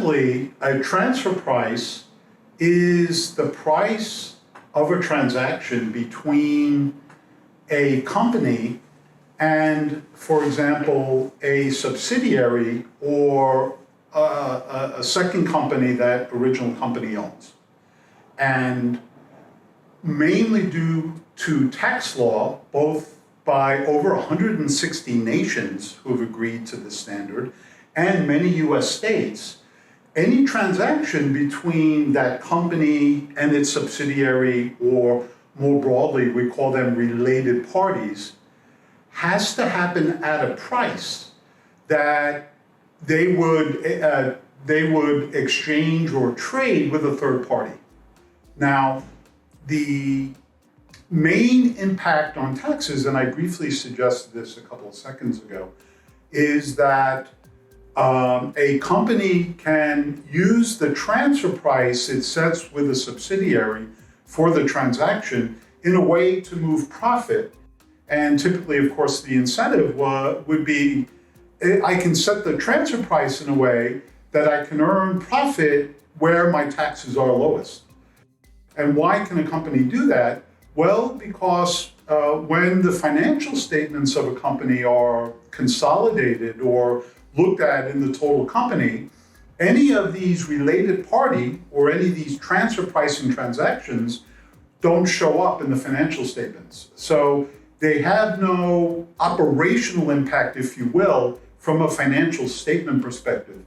simply, a transfer price is the price of a transaction between a company and, for example, a subsidiary or a second company that original company owns. And mainly due to tax law, both by over 160 nations who have agreed to this standard and many US states, any transaction between that company and its subsidiary, or more broadly, we call them related parties, has to happen at a price that they would exchange or trade with a third party. Now, the main impact on taxes, and I briefly suggested this a couple of seconds ago, is that a company can use the transfer price it sets with a subsidiary for the transaction in a way to move profit. And typically, of course, the incentive would be, I can set the transfer price in a way that I can earn profit where my taxes are lowest. And why can a company do that? Well, because when the financial statements of a company are consolidated or looked at in the total company, any of these related party or any of these transfer pricing transactions don't show up in the financial statements. So they have no operational impact, if you will, from a financial statement perspective.